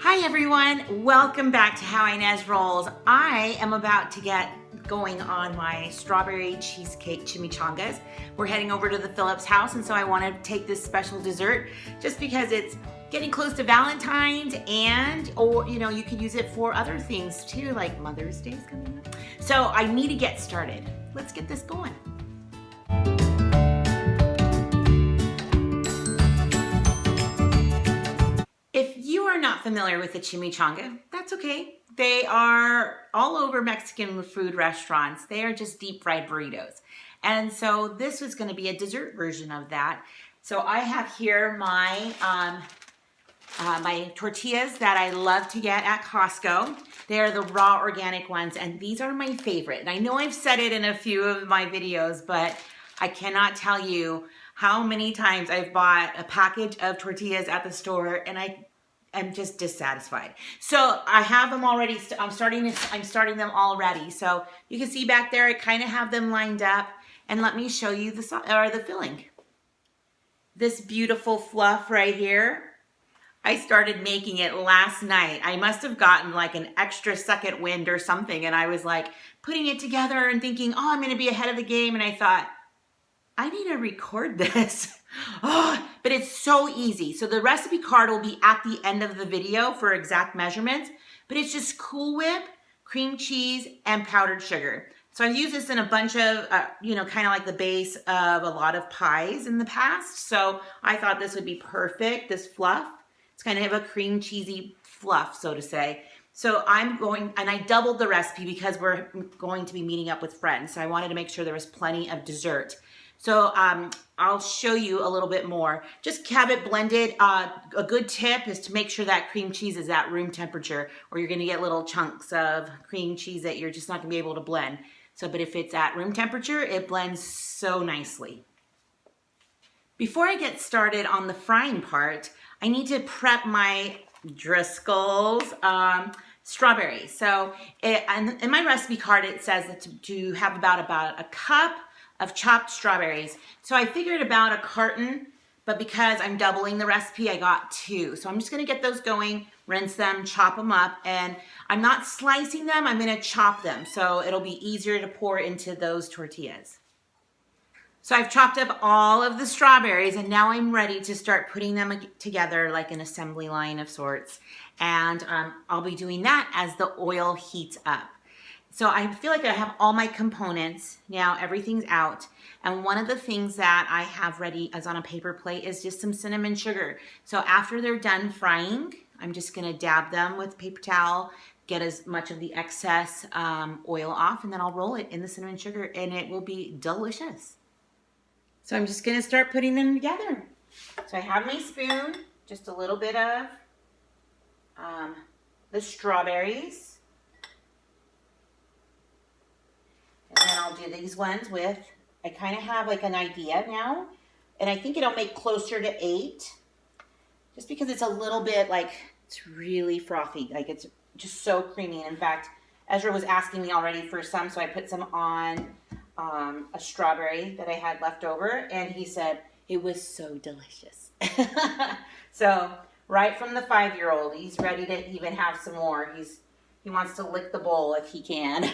Hi everyone, welcome back to How Ines Rolls. I am about to get going on my strawberry cheesecake chimichangas. We're heading over to the Phillips house, and so I want to take this special dessert just because it's getting close to Valentine's, and you could use it for other things too, like Mother's Day is coming up. So I need to get started. Let's get this going. If you are not familiar with the chimichanga, that's okay. They are all over Mexican food restaurants. They are just deep fried burritos. And so this was going to be a dessert version of that. So I have here my my tortillas that I love to get at Costco. They are the raw organic ones, and these are my favorite. And I know I've said it in a few of my videos, but I cannot tell you how many times I've bought a package of tortillas at the store and I'm just dissatisfied. So I have them already. I'm starting them already. So you can see back there, I kind of have them lined up. And let me show you the filling. This beautiful fluff right here. I started making it last night. I must have gotten like an extra second wind or something. And I was like putting it together and thinking, oh, I'm going to be ahead of the game. And I thought, I need to record this. Oh, but it's so easy. So the recipe card will be at the end of the video for exact measurements, but it's just Cool Whip, cream cheese, and powdered sugar. So I've used this in a bunch of, kind of like the base of a lot of pies in the past. So I thought this would be perfect, this fluff. It's kind of a cream cheesy fluff, so to say. So and I doubled the recipe because we're going to be meeting up with friends. So I wanted to make sure there was plenty of dessert. So I'll show you a little bit more. Just have it blended. A good tip is to make sure that cream cheese is at room temperature, or you're gonna get little chunks of cream cheese that you're just not gonna be able to blend. But if it's at room temperature, it blends so nicely. Before I get started on the frying part, I need to prep my Driscoll's strawberries. So in my recipe card, it says that to have about a cup of chopped strawberries. So I figured about a carton, but because I'm doubling the recipe, I got 2. So I'm just gonna get those going, rinse them, chop them up, and I'm not slicing them, I'm gonna chop them. So it'll be easier to pour into those tortillas. So I've chopped up all of the strawberries, and now I'm ready to start putting them together like an assembly line of sorts. And I'll be doing that as the oil heats up. So I feel like I have all my components. Now everything's out. And one of the things that I have ready as on a paper plate is just some cinnamon sugar. So after they're done frying, I'm just gonna dab them with a paper towel, get as much of the excess oil off, and then I'll roll it in the cinnamon sugar and it will be delicious. So I'm just gonna start putting them together. So I have my spoon, just a little bit of the strawberries. And then I'll do these ones with, I kind of have like an idea now. And I think it'll make closer to 8. Just because it's a little bit like, it's really frothy. Like it's just so creamy. And in fact, Ezra was asking me already for some, so I put some on a strawberry that I had left over. And he said, it was so delicious. So right from the 5-year-old, he's ready to even have some more. He wants to lick the bowl if he can.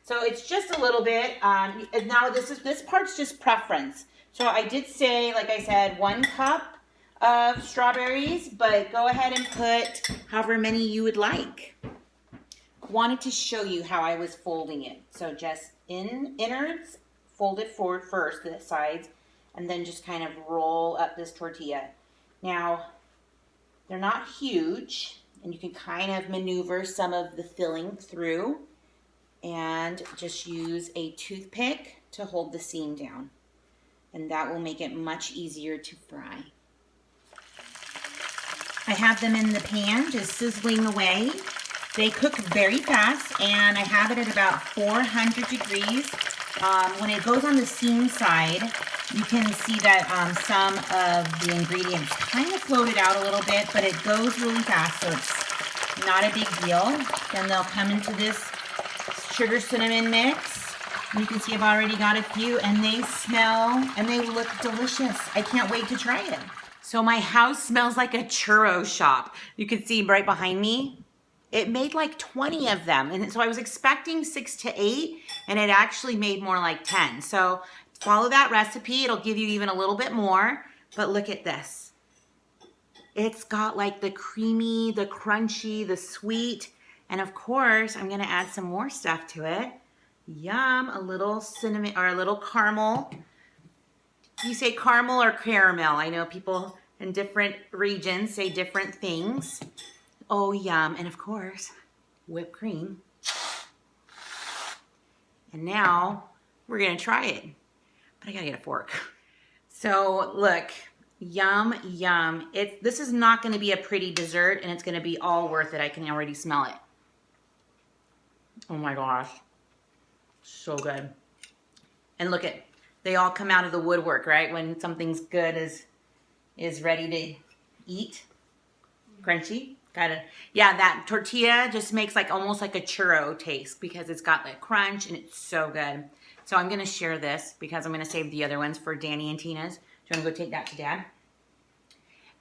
So it's just a little bit. Now this part's just preference. So I did say, like I said, 1 cup of strawberries, but go ahead and put however many you would like. Wanted to show you how I was folding it. So just innards, fold it forward first, the sides, and then just kind of roll up this tortilla. Now, they're not huge, and you can kind of maneuver some of the filling through. And just use a toothpick to hold the seam down. And that will make it much easier to fry. I have them in the pan, just sizzling away. They cook very fast, and I have it at about 400 degrees. When it goes on the seam side, you can see that some of the ingredients kind of floated out a little bit, but it goes really fast, so it's not a big deal. Then they'll come into this sugar cinnamon mix. You can see I've already got a few, and they smell and they look delicious. I can't wait to try it. So my house smells like a churro shop. You can see right behind me. It made like 20 of them. And so I was expecting 6 to 8, and it actually made more like 10. So follow that recipe. It'll give you even a little bit more. But look at this. It's got like the creamy, the crunchy, the sweet. And of course, I'm gonna add some more stuff to it. Yum, a little cinnamon or a little caramel. You say caramel or caramel? I know people in different regions say different things. Oh, yum. And of course, whipped cream. And now we're gonna try it. But I gotta get a fork. So look, yum, yum. This is not gonna be a pretty dessert, and it's gonna be all worth it. I can already smell it. Oh my gosh. So good. And look at, they all come out of the woodwork, right? When something's good is ready to eat. Crunchy. Got it. Yeah, that tortilla just makes like almost like a churro taste because it's got that crunch and it's so good. So I'm going to share this because I'm going to save the other ones for Danny and Tina's. Do you want to go take that to Dad?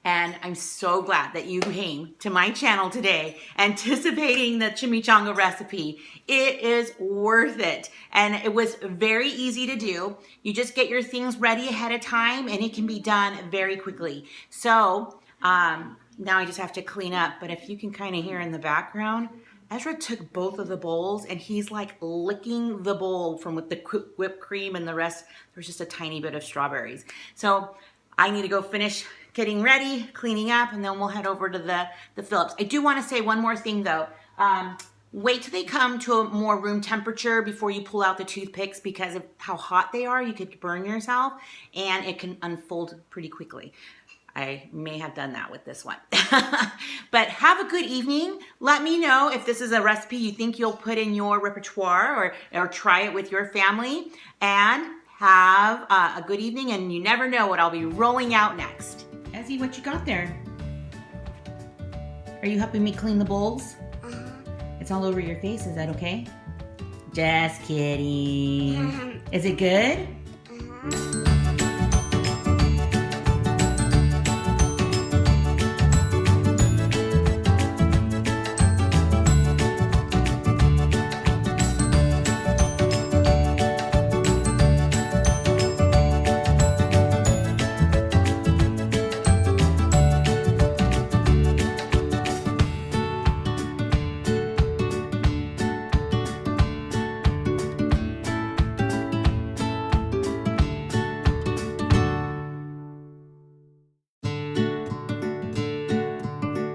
And I'm so glad that you came to my channel today anticipating the chimichanga recipe. It is worth it. And it was very easy to do. You just get your things ready ahead of time and it can be done very quickly. So now I just have to clean up. But if you can kind of hear in the background, Ezra took both of the bowls and he's like licking the bowl from with the whipped cream and the rest. There's just a tiny bit of strawberries. So I need to go finish getting ready, cleaning up, and then we'll head over to the Phillips. I do want to say one more thing though. Wait till they come to a more room temperature before you pull out the toothpicks because of how hot they are. You could burn yourself and it can unfold pretty quickly. I may have done that with this one. But have a good evening. Let me know if this is a recipe you think you'll put in your repertoire or try it with your family. And have a good evening, and you never know what I'll be rolling out next. Ezzy, what you got there? Are you helping me clean the bowls? It's all over your face. Is that okay? Just kidding. Is it good?